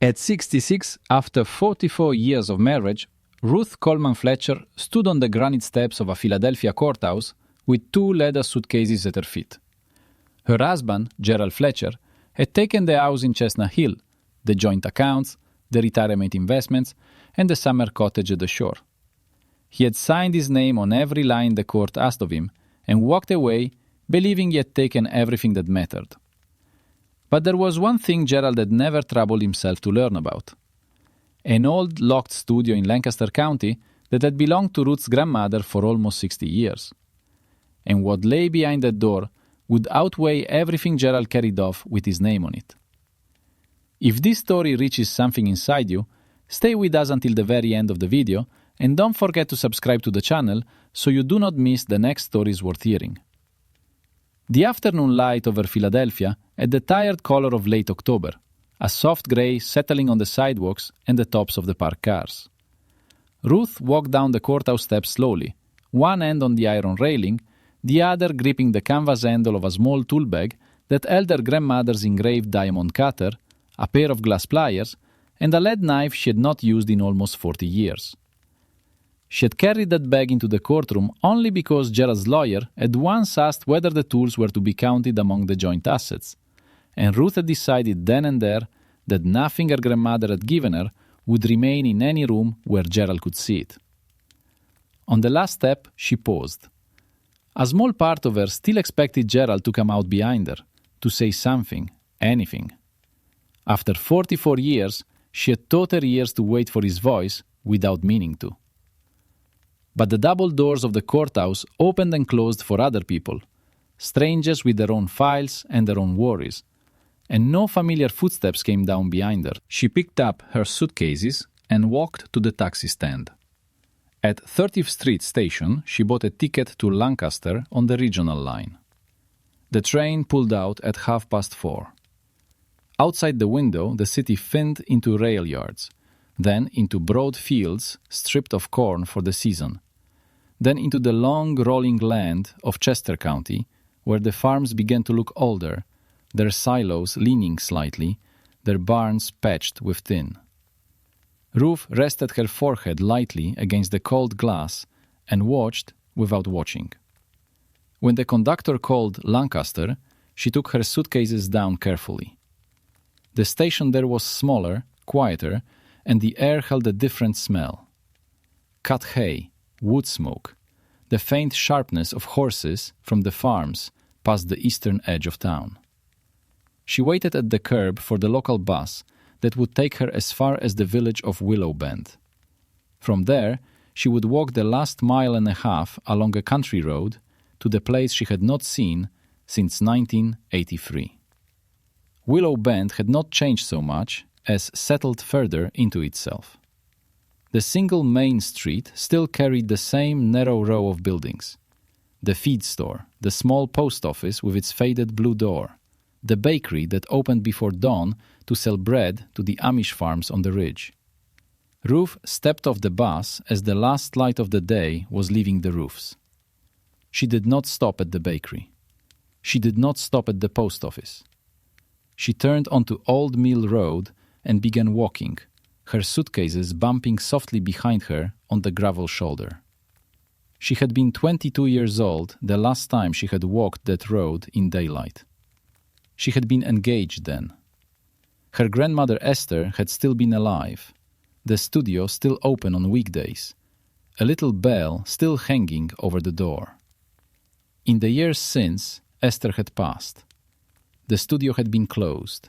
At 66, after 44 years of marriage, Ruth Coleman Fletcher stood on the granite steps of a Philadelphia courthouse with 2 leather suitcases at her feet. Her husband, Gerald Fletcher, had taken the house in Chestnut Hill, the joint accounts, the retirement investments, and the summer cottage at the shore. He had signed his name on every line the court asked of him and walked away, believing he had taken everything that mattered. But there was one thing Gerald had never troubled himself to learn about. An old locked studio in Lancaster County that had belonged to Ruth's grandmother for almost 60 years. And what lay behind that door would outweigh everything Gerald carried off with his name on it. If this story reaches something inside you, stay with us until the very end of the video and don't forget to subscribe to the channel so you do not miss the next stories worth hearing. The afternoon light over Philadelphia had the tired color of late October, a soft gray settling on the sidewalks and the tops of the parked cars. Ruth walked down the courthouse steps slowly, one hand on the iron railing, the other gripping the canvas handle of a small tool bag that held her grandmother's engraved diamond cutter, a pair of glass pliers, and a lead knife she had not used in almost 40 years. She had carried that bag into the courtroom only because Gerald's lawyer had once asked whether the tools were to be counted among the joint assets, and Ruth had decided then and there that nothing her grandmother had given her would remain in any room where Gerald could see it. On the last step, she paused. A small part of her still expected Gerald to come out behind her, to say something, anything. After 44 years, she had taught her ears to wait for his voice without meaning to. But the double doors of the courthouse opened and closed for other people, strangers with their own files and their own worries, and no familiar footsteps came down behind her. She picked up her suitcases and walked to the taxi stand. At 30th Street Station, she bought a ticket to Lancaster on the regional line. The train pulled out at 4:30. Outside the window, the city thinned into rail yards, then into broad fields stripped of corn for the season, then into the long rolling land of Chester County, where the farms began to look older, their silos leaning slightly, their barns patched with tin. Ruth rested her forehead lightly against the cold glass and watched without watching. When the conductor called Lancaster, she took her suitcases down carefully. The station there was smaller, quieter, and the air held a different smell. Cut hay, wood smoke, the faint sharpness of horses from the farms past the eastern edge of town. She waited at the curb for the local bus that would take her as far as the village of Willow Bend. From there, she would walk the last mile and a half along a country road to the place she had not seen since 1983. Willow Bend had not changed so much as settled further into itself. The single main street still carried the same narrow row of buildings. The feed store, the small post office with its faded blue door, the bakery that opened before dawn to sell bread to the Amish farms on the ridge. Ruth stepped off the bus as the last light of the day was leaving the roofs. She did not stop at the bakery. She did not stop at the post office. She turned onto Old Mill Road and began walking, her suitcases bumping softly behind her on the gravel shoulder. She had been 22 years old the last time she had walked that road in daylight. She had been engaged then. Her grandmother Esther had still been alive, the studio still open on weekdays, a little bell still hanging over the door. In the years since, Esther had passed. The studio had been closed.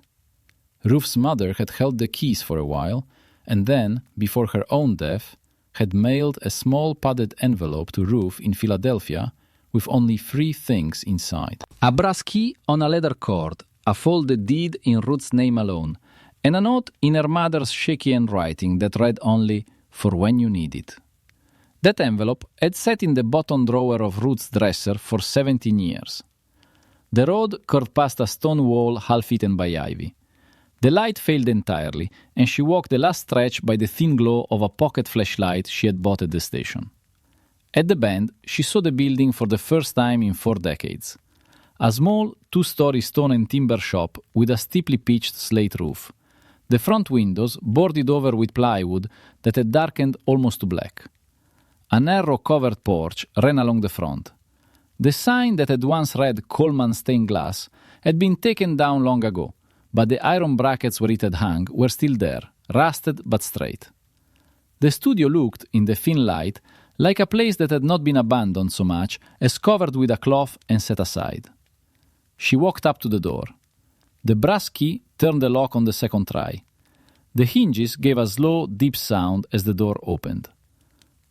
Ruth's mother had held the keys for a while, and then, before her own death, had mailed a small padded envelope to Ruth in Philadelphia with only 3 things inside. A brass key on a leather cord, a folded deed in Ruth's name alone, and a note in her mother's shaky handwriting that read only, "For when you need it." That envelope had sat in the bottom drawer of Ruth's dresser for 17 years. The road curved past a stone wall half-eaten by ivy. The light failed entirely, and she walked the last stretch by the thin glow of a pocket flashlight she had bought at the station. At the bend, she saw the building for the first time in 4 decades. A small 2-story stone and timber shop with a steeply pitched slate roof, The front windows boarded over with plywood that had darkened almost to black. A narrow covered porch ran along the front. The sign that had once read Coleman Stained Glass had been taken down long ago, but the iron brackets where it had hung were still there, rusted but straight. The studio looked, in the thin light, like a place that had not been abandoned so much as covered with a cloth and set aside. She walked up to the door. The brass key turned the lock on the second try. The hinges gave a slow, deep sound as the door opened.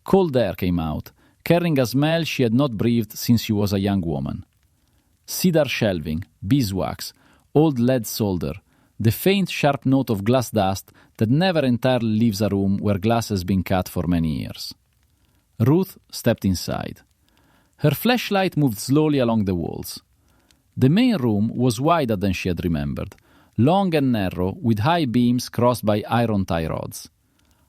Cold air came out, carrying a smell she had not breathed since she was a young woman. Cedar shelving, beeswax, old lead solder, the faint sharp note of glass dust that never entirely leaves a room where glass has been cut for many years. Ruth stepped inside. Her flashlight moved slowly along the walls. The main room was wider than she had remembered, long and narrow, with high beams crossed by iron tie rods.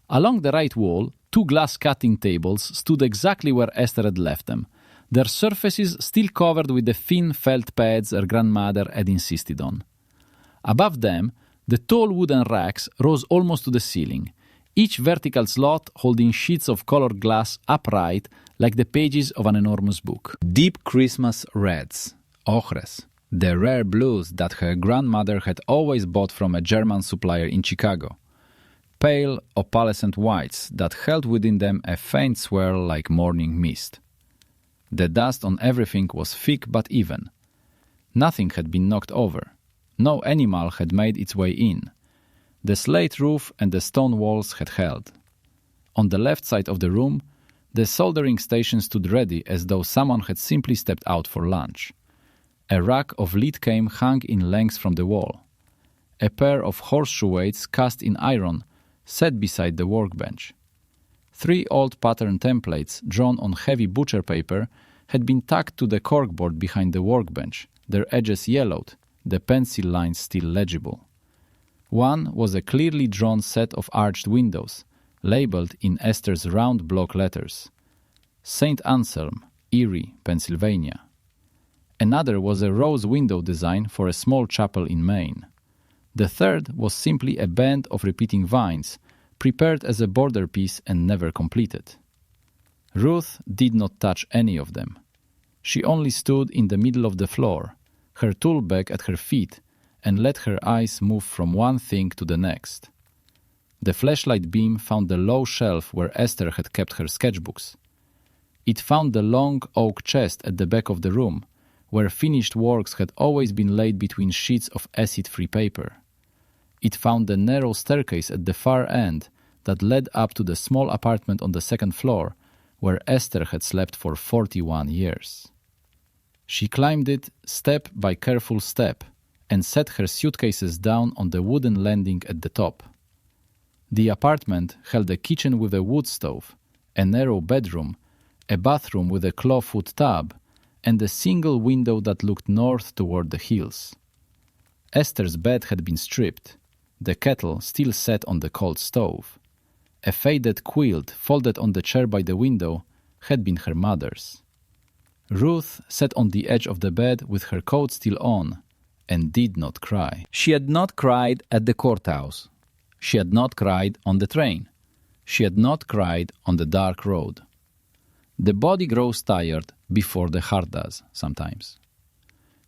Along the right wall, 2 glass cutting tables stood exactly where Esther had left them, their surfaces still covered with the thin felt pads her grandmother had insisted on. Above them, the tall wooden racks rose almost to the ceiling, each vertical slot holding sheets of colored glass upright like the pages of an enormous book. Deep Christmas reds, ochres, the rare blues that her grandmother had always bought from a German supplier in Chicago. Pale, opalescent whites that held within them a faint swirl like morning mist. The dust on everything was thick but even. Nothing had been knocked over. No animal had made its way in. The slate roof and the stone walls had held. On the left side of the room, the soldering station stood ready as though someone had simply stepped out for lunch. A rack of lead cane hung in lengths from the wall. A pair of horseshoe weights cast in iron sat beside the workbench. 3 old pattern templates drawn on heavy butcher paper had been tacked to the corkboard behind the workbench, their edges yellowed, the pencil lines still legible. One was a clearly drawn set of arched windows, labeled in Esther's round block letters. St. Anselm, Erie, Pennsylvania. Another was a rose window design for a small chapel in Maine. The third was simply a band of repeating vines, prepared as a border piece and never completed. Ruth did not touch any of them. She only stood in the middle of the floor, her tool bag at her feet, and let her eyes move from one thing to the next. The flashlight beam found the low shelf where Esther had kept her sketchbooks. It found the long oak chest at the back of the room, where finished works had always been laid between sheets of acid-free paper. It found the narrow staircase at the far end that led up to the small apartment on the second floor, where Esther had slept for 41 years. She climbed it step by careful step and set her suitcases down on the wooden landing at the top. The apartment held a kitchen with a wood stove, a narrow bedroom, a bathroom with a clawfoot tub, and a single window that looked north toward the hills. Esther's bed had been stripped. The kettle still sat on the cold stove. A faded quilt folded on the chair by the window had been her mother's. Ruth sat on the edge of the bed with her coat still on and did not cry. She had not cried at the courthouse. She had not cried on the train. She had not cried on the dark road. The body grows tired before the heart does, sometimes.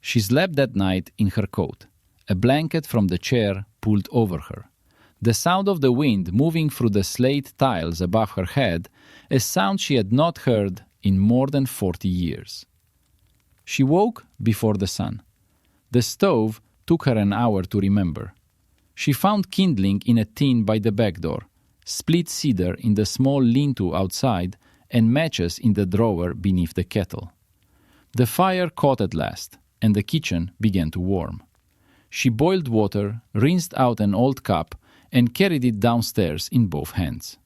She slept that night in her coat, a blanket from the chair pulled over her. The sound of the wind moving through the slate tiles above her head, a sound she had not heard in more than 40 years. She woke before the sun. The stove took her an hour to remember. She found kindling in a tin by the back door, split cedar in the small lean-to outside, and matches in the drawer beneath the kettle. The fire caught at last, and the kitchen began to warm. She boiled water, rinsed out an old cup, and carried it downstairs in both hands.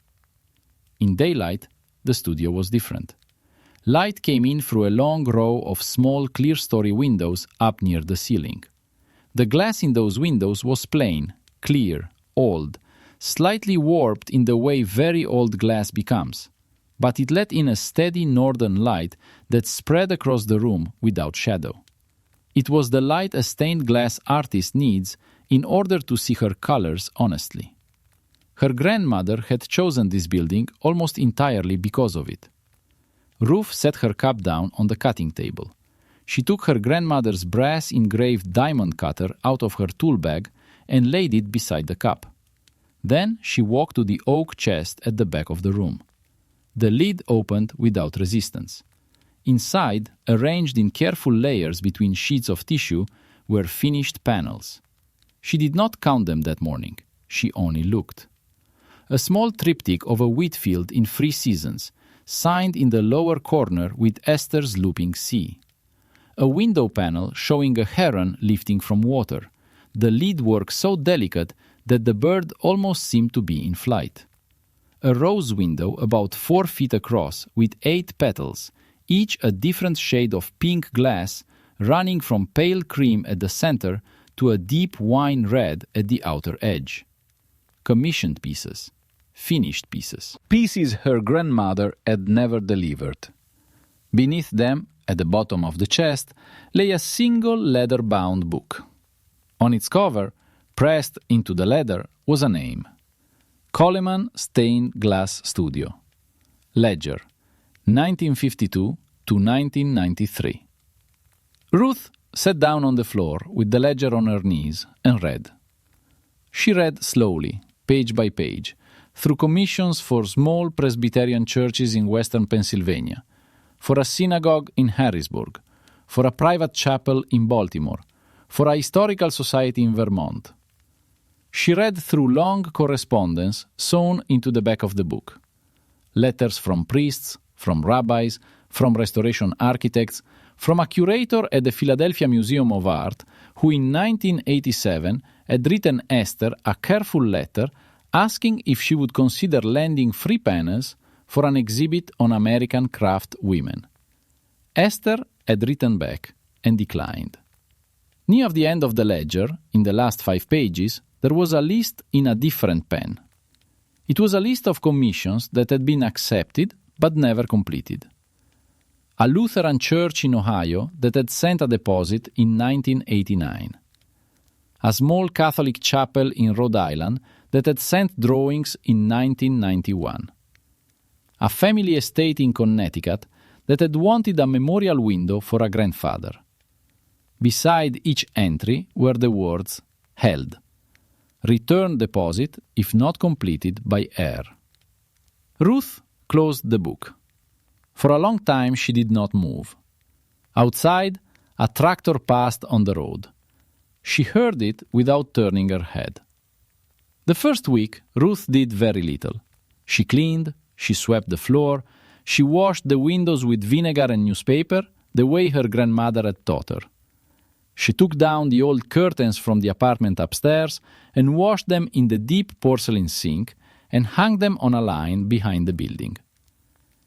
In daylight, the studio was different. Light came in through a long row of small clear-story windows up near the ceiling. The glass in those windows was plain, clear, old, slightly warped in the way very old glass becomes, but it let in a steady northern light that spread across the room without shadow. It was the light a stained glass artist needs in order to see her colors honestly. Her grandmother had chosen this building almost entirely because of it. Ruth set her cup down on the cutting table. She took her grandmother's brass-engraved diamond cutter out of her tool bag and laid it beside the cup. Then she walked to the oak chest at the back of the room. The lid opened without resistance. Inside, arranged in careful layers between sheets of tissue, were finished panels. She did not count them that morning. She only looked. A small triptych of a wheat field in 3 seasons, signed in the lower corner with Esther's looping sea. A window panel showing a heron lifting from water, the lid work so delicate that the bird almost seemed to be in flight. A rose window about 4 feet across with 8 petals, each a different shade of pink glass, running from pale cream at the center to a deep wine red at the outer edge. Commissioned pieces. Finished pieces. Pieces her grandmother had never delivered. Beneath them, at the bottom of the chest, lay a single leather-bound book. On its cover, pressed into the leather, was a name. Coleman Stained Glass Studio. Ledger, 1952 to 1993. Ruth sat down on the floor with the ledger on her knees and read. She read slowly, page by page, through commissions for small Presbyterian churches in western Pennsylvania, for a synagogue in Harrisburg, for a private chapel in Baltimore, for a historical society in Vermont. She read through long correspondence sewn into the back of the book. Letters from priests, from rabbis, from restoration architects, from a curator at the Philadelphia Museum of Art who in 1987 had written Esther a careful letter asking if she would consider lending free pennies for an exhibit on American craft women. Esther had written back and declined. Near the end of the ledger, in the last 5 pages, there was a list in a different pen. It was a list of commissions that had been accepted but never completed. A Lutheran church in Ohio that had sent a deposit in 1989. A small Catholic chapel in Rhode Island that had sent drawings in 1991. A family estate in Connecticut that had wanted a memorial window for a grandfather. Beside each entry were the words, held. Return deposit if not completed by heir. Ruth closed the book. For a long time she did not move. Outside, a tractor passed on the road. She heard it without turning her head. The first week, Ruth did very little. She cleaned, she swept the floor, she washed the windows with vinegar and newspaper, the way her grandmother had taught her. She took down the old curtains from the apartment upstairs and washed them in the deep porcelain sink and hung them on a line behind the building.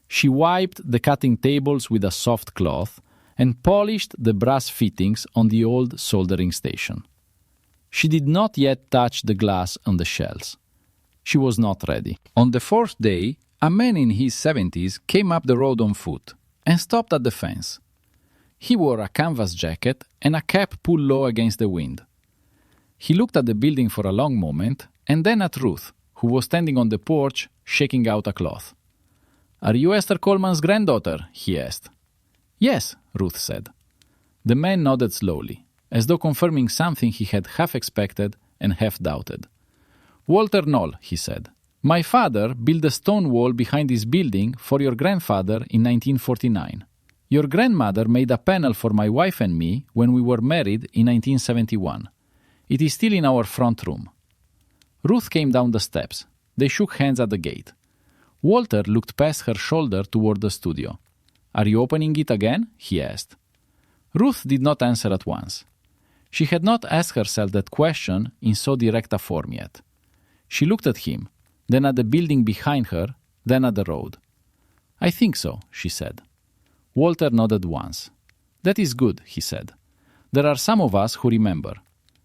She wiped the cutting tables with a soft cloth and polished the brass fittings on the old soldering station. She did not yet touch the glass on the shells. She was not ready. On the 4th day, a man in his 70s came up the road on foot and stopped at the fence. He wore a canvas jacket and a cap pulled low against the wind. He looked at the building for a long moment and then at Ruth, who was standing on the porch shaking out a cloth. "Are you Esther Coleman's granddaughter?" he asked. "Yes," Ruth said. The man nodded slowly, as though confirming something he had half expected and half doubted. "Walter Knoll," he said. "My father built a stone wall behind this building for your grandfather in 1949. Your grandmother made a panel for my wife and me when we were married in 1971. It is still in our front room." Ruth came down the steps. They shook hands at the gate. Walter looked past her shoulder toward the studio. "Are you opening it again?" he asked. Ruth did not answer at once. She had not asked herself that question in so direct a form yet. She looked at him, then at the building behind her, then at the road. "I think so," she said. Walter nodded once. "That is good," he said. "There are some of us who remember.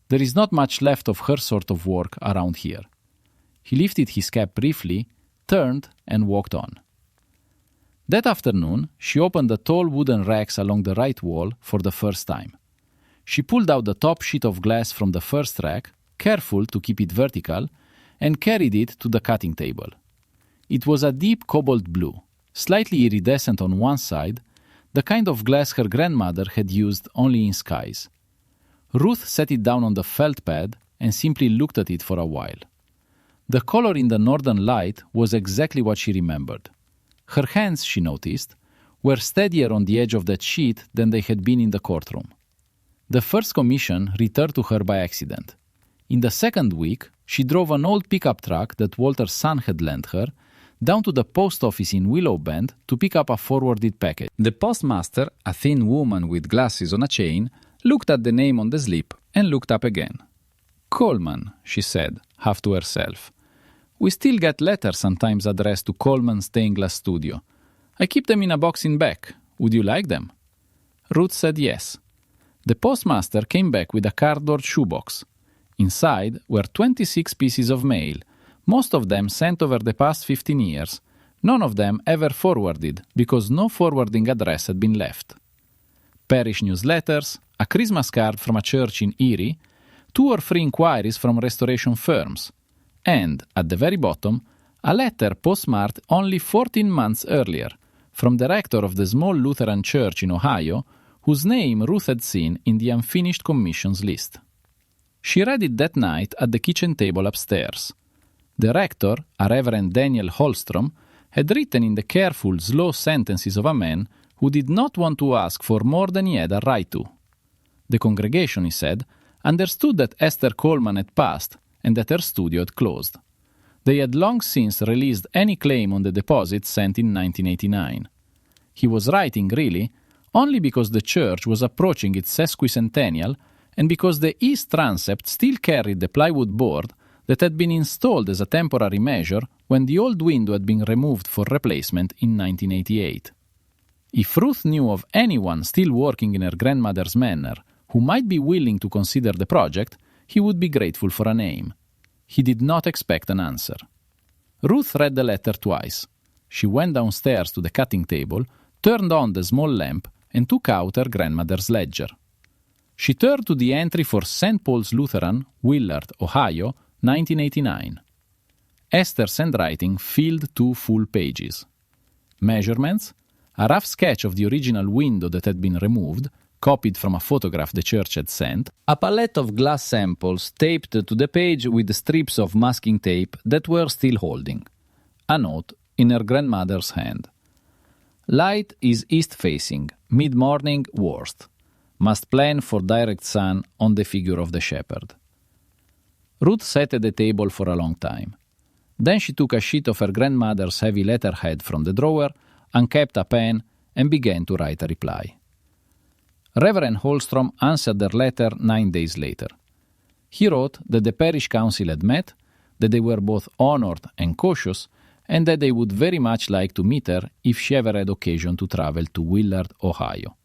There is not much left of her sort of work around here." He lifted his cap briefly, turned, and walked on. That afternoon, she opened the tall wooden racks along the right wall for the first time. She pulled out the top sheet of glass from the first rack, careful to keep it vertical, and carried it to the cutting table. It was a deep cobalt blue, slightly iridescent on one side, the kind of glass her grandmother had used only in skies. Ruth set it down on the felt pad and simply looked at it for a while. The color in the northern light was exactly what she remembered. Her hands, she noticed, were steadier on the edge of that sheet than they had been in the courtroom. The first commission returned to her by accident. In the second week, she drove an old pickup truck that Walter's son had lent her down to the post office in Willow Bend to pick up a forwarded package. The postmaster, a thin woman with glasses on a chain, looked at the name on the slip and looked up again. "Coleman," she said, half to herself. "We still get letters sometimes addressed to Coleman Stained Glass Studio. I keep them in a box in back. Would you like them?" Ruth said yes. The postmaster came back with a cardboard shoebox. Inside were 26 pieces of mail, most of them sent over the past 15 years, none of them ever forwarded because no forwarding address had been left. Parish newsletters, a Christmas card from a church in Erie, 2 or 3 inquiries from restoration firms, and, at the very bottom, a letter postmarked only 14 months earlier from the rector of the small Lutheran church in Ohio, whose name Ruth had seen in the unfinished commissions list. She read it that night at the kitchen table upstairs. The rector, a Reverend Daniel Holstrom, had written in the careful, slow sentences of a man who did not want to ask for more than he had a right to. The congregation, he said, understood that Esther Coleman had passed and that her studio had closed. They had long since released any claim on the deposit sent in 1989. He was writing, really, only because the church was approaching its sesquicentennial and because the east transept still carried the plywood board that had been installed as a temporary measure when the old window had been removed for replacement in 1988. If Ruth knew of anyone still working in her grandmother's manor who might be willing to consider the project, he would be grateful for a name. He did not expect an answer. Ruth read the letter twice. She went downstairs to the cutting table, turned on the small lamp, and took out her grandmother's ledger. She turned to the entry for St. Paul's Lutheran, Willard, Ohio, 1989. Esther's handwriting filled 2 full pages. Measurements, a rough sketch of the original window that had been removed, copied from a photograph the church had sent, a palette of glass samples taped to the page with strips of masking tape that were still holding. A note in her grandmother's hand. Light is east-facing, mid-morning worst. Must plan for direct sun on the figure of the shepherd. Ruth sat at the table for a long time. Then she took a sheet of her grandmother's heavy letterhead from the drawer, uncapped a pen, and began to write a reply. Reverend Holstrom answered their letter 9 days later. He wrote that the parish council had met, that they were both honored and cautious, and that they would very much like to meet her if she ever had occasion to travel to Willard, Ohio.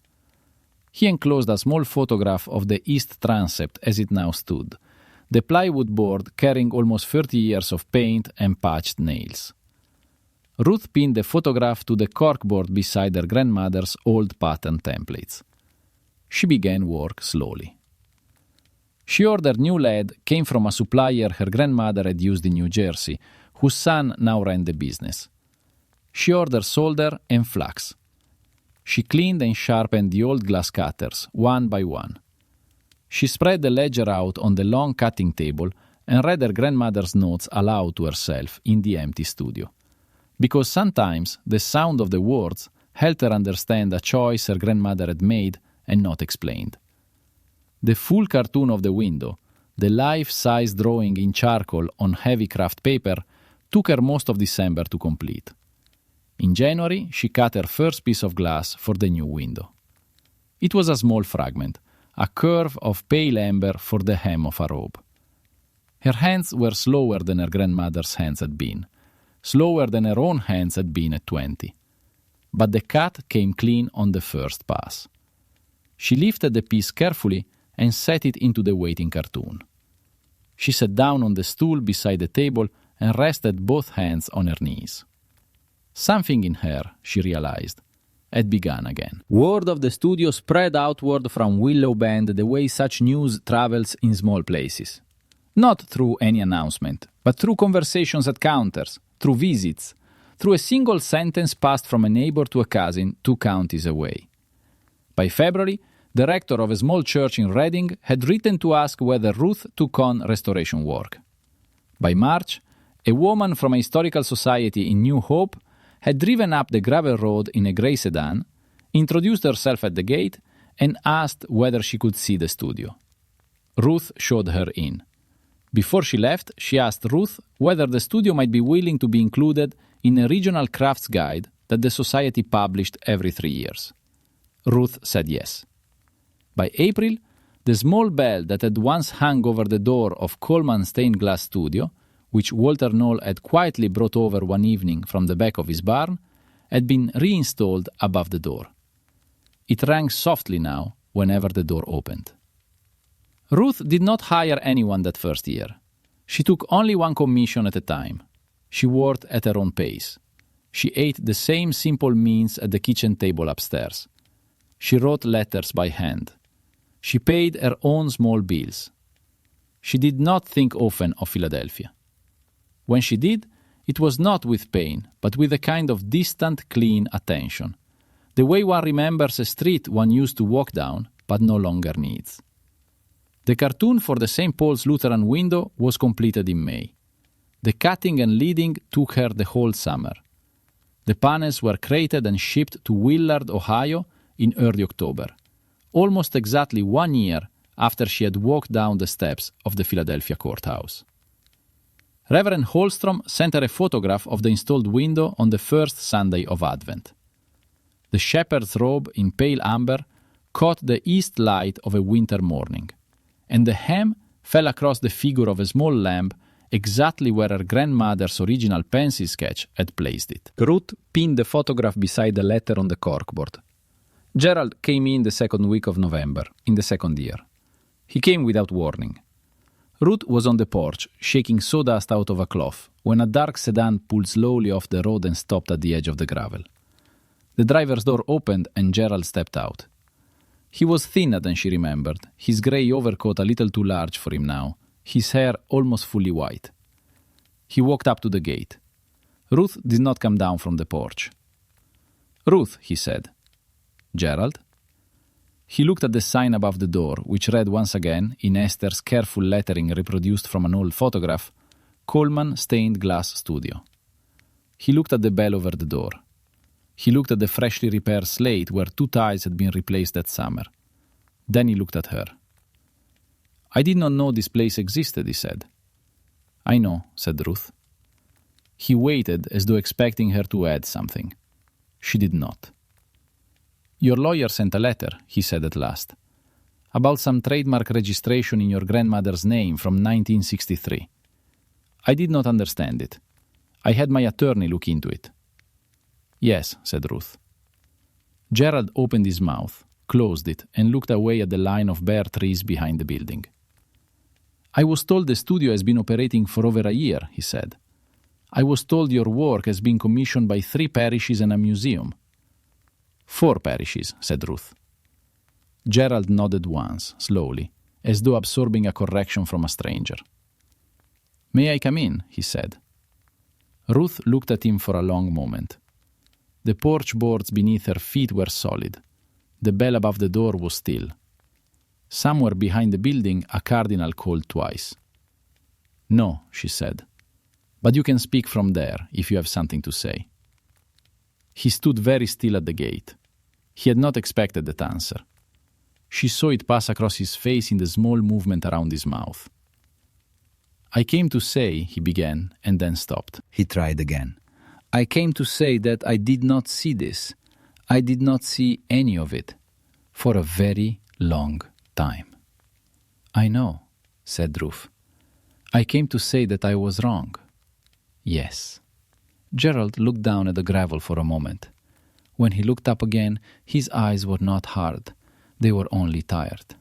He enclosed a small photograph of the east transept as it now stood, the plywood board carrying almost 30 years of paint and patched nails. Ruth pinned the photograph to the corkboard beside her grandmother's old pattern templates. She began work slowly. She ordered new lead came from a supplier her grandmother had used in New Jersey, whose son now ran the business. She ordered solder and flux. She cleaned and sharpened the old glass cutters, one by one. She spread the ledger out on the long cutting table and read her grandmother's notes aloud to herself in the empty studio. Because sometimes the sound of the words helped her understand a choice her grandmother had made and not explained. The full cartoon of the window, the life-size drawing in charcoal on heavy craft paper, took her most of December to complete. In January, she cut her first piece of glass for the new window. It was a small fragment, a curve of pale amber for the hem of a robe. Her hands were slower than her grandmother's hands had been, slower than her own hands had been at 20. But the cut came clean on the first pass. She lifted the piece carefully and set it into the waiting cartoon. She sat down on the stool beside the table and rested both hands on her knees. Something in her, she realized, had begun again. Word of the studio spread outward from Willow Bend the way such news travels in small places. Not through any announcement, but through conversations at counters, through visits, through a single sentence passed from a neighbor to a cousin 2 counties away. By February, the rector of a small church in Reading had written to ask whether Ruth took on restoration work. By March, a woman from a historical society in New Hope had driven up the gravel road in a grey sedan, introduced herself at the gate, and asked whether she could see the studio. Ruth showed her in. Before she left, she asked Ruth whether the studio might be willing to be included in a regional crafts guide that the society published every 3 years. Ruth said yes. By April, the small bell that had once hung over the door of Coleman's stained glass studio, which Walter Knoll had quietly brought over one evening from the back of his barn, had been reinstalled above the door. It rang softly now whenever the door opened. Ruth did not hire anyone that first year. She took only one commission at a time. She worked at her own pace. She ate the same simple meals at the kitchen table upstairs. She wrote letters by hand. She paid her own small bills. She did not think often of Philadelphia. When she did, it was not with pain, but with a kind of distant, clean attention, the way one remembers a street one used to walk down, but no longer needs. The cartoon for the St. Paul's Lutheran window was completed in May. The cutting and leading took her the whole summer. The panels were crated and shipped to Willard, Ohio, in early October, almost exactly 1 year after she had walked down the steps of the Philadelphia courthouse. Reverend Holstrom sent her a photograph of the installed window on the first Sunday of Advent. The shepherd's robe in pale amber caught the east light of a winter morning, and the hem fell across the figure of a small lamb exactly where her grandmother's original pencil sketch had placed it. Ruth pinned the photograph beside the letter on the corkboard. Gerald came in the second week of November, in the second year. He came without warning. Ruth was on the porch, shaking sawdust out of a cloth, when a dark sedan pulled slowly off the road and stopped at the edge of the gravel. The driver's door opened and Gerald stepped out. He was thinner than she remembered, his grey overcoat a little too large for him now, his hair almost fully white. He walked up to the gate. Ruth did not come down from the porch. "Ruth," he said. "Gerald?" He looked at the sign above the door, which read once again, in Esther's careful lettering reproduced from an old photograph, Coleman Stained Glass Studio. He looked at the bell over the door. He looked at the freshly repaired slate where 2 ties had been replaced that summer. Then he looked at her. "I did not know this place existed," he said. "I know," said Ruth. He waited as though expecting her to add something. She did not. "Your lawyer sent a letter," he said at last, "about some trademark registration in your grandmother's name from 1963. I did not understand it. I had my attorney look into it." "Yes," said Ruth. Gerald opened his mouth, closed it, and looked away at the line of bare trees behind the building. "I was told the studio has been operating for over a year," he said. "I was told your work has been commissioned by 3 parishes and a museum." 4 parishes, said Ruth. Gerald nodded once, slowly, as though absorbing a correction from a stranger. "May I come in?" he said. Ruth looked at him for a long moment. The porch boards beneath her feet were solid. The bell above the door was still. Somewhere behind the building, a cardinal called twice. "No," she said, "but you can speak from there if you have something to say." He stood very still at the gate. He had not expected that answer. She saw it pass across his face in the small movement around his mouth. "I came to say," he began, and then stopped. He tried again. "I came to say that I did not see this. I did not see any of it. For a very long time." "I know," said Ruth. "I came to say that I was wrong." "Yes." Gerald looked down at the gravel for a moment. When he looked up again, his eyes were not hard. They were only tired.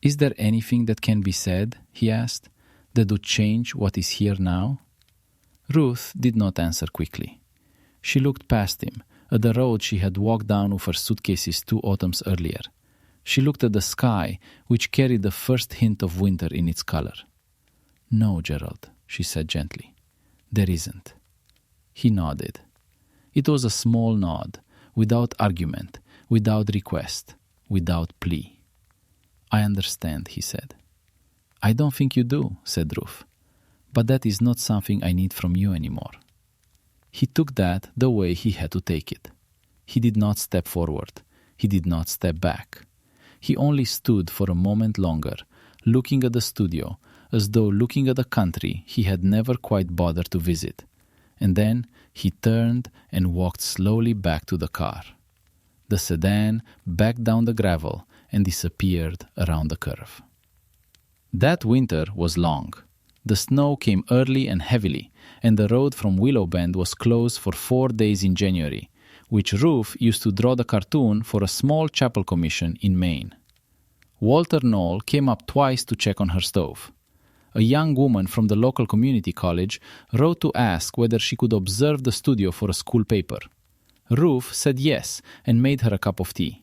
"Is there anything that can be said," he asked, "that would change what is here now?" Ruth did not answer quickly. She looked past him, at the road she had walked down with her suitcases 2 autumns earlier. She looked at the sky, which carried the first hint of winter in its color. "No, Gerald," she said gently. "There isn't." He nodded. It was a small nod, without argument, without request, without plea. "I understand," he said. "I don't think you do," said Ruth. "But that is not something I need from you anymore." He took that the way he had to take it. He did not step forward. He did not step back. He only stood for a moment longer, looking at the studio, as though looking at a country he had never quite bothered to visit. And then he turned and walked slowly back to the car. The sedan backed down the gravel and disappeared around the curve. That winter was long. The snow came early and heavily, and the road from Willow Bend was closed for 4 days in January, which Ruth used to draw the cartoon for a small chapel commission in Maine. Walter Knoll came up twice to check on her stove. A young woman from the local community college wrote to ask whether she could observe the studio for a school paper. Ruth said yes and made her a cup of tea.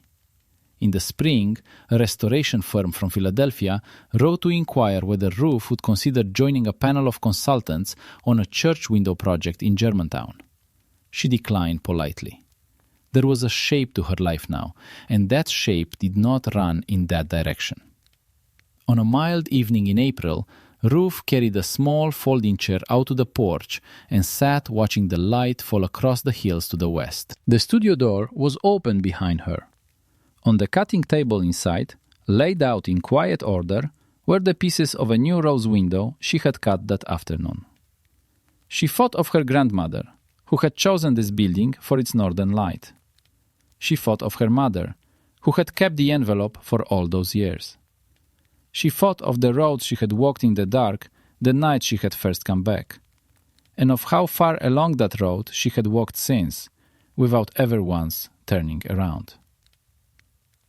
In the spring, a restoration firm from Philadelphia wrote to inquire whether Ruth would consider joining a panel of consultants on a church window project in Germantown. She declined politely. There was a shape to her life now, and that shape did not run in that direction. On a mild evening in April, Ruth carried a small folding chair out to the porch and sat watching the light fall across the hills to the west. The studio door was open behind her. On the cutting table inside, laid out in quiet order, were the pieces of a new rose window she had cut that afternoon. She thought of her grandmother, who had chosen this building for its northern light. She thought of her mother, who had kept the envelope for all those years. She thought of the road she had walked in the dark the night she had first come back, and of how far along that road she had walked since, without ever once turning around.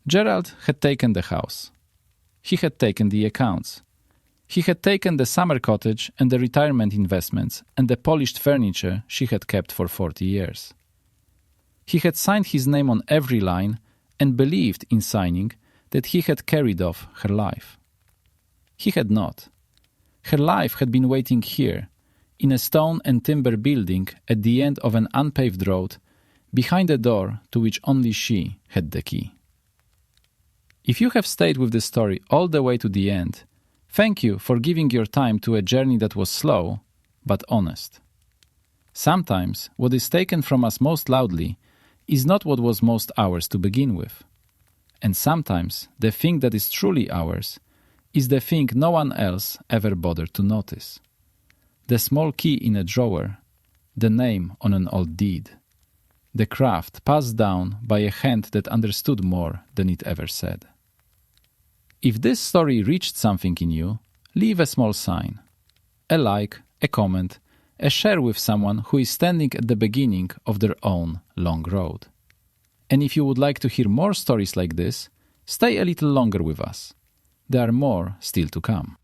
Gerald had taken the house. He had taken the accounts. He had taken the summer cottage and the retirement investments and the polished furniture she had kept for 40 years. He had signed his name on every line and believed in signing that he had carried off her life. He had not. Her life had been waiting here, in a stone and timber building at the end of an unpaved road, behind a door to which only she had the key. If you have stayed with this story all the way to the end, thank you for giving your time to a journey that was slow, but honest. Sometimes what is taken from us most loudly is not what was most ours to begin with. And sometimes the thing that is truly ours is the thing no one else ever bothered to notice. The small key in a drawer, the name on an old deed, the craft passed down by a hand that understood more than it ever said. If this story reached something in you, leave a small sign. A like, a comment, a share with someone who is standing at the beginning of their own long road. And if you would like to hear more stories like this, stay a little longer with us. There are more still to come.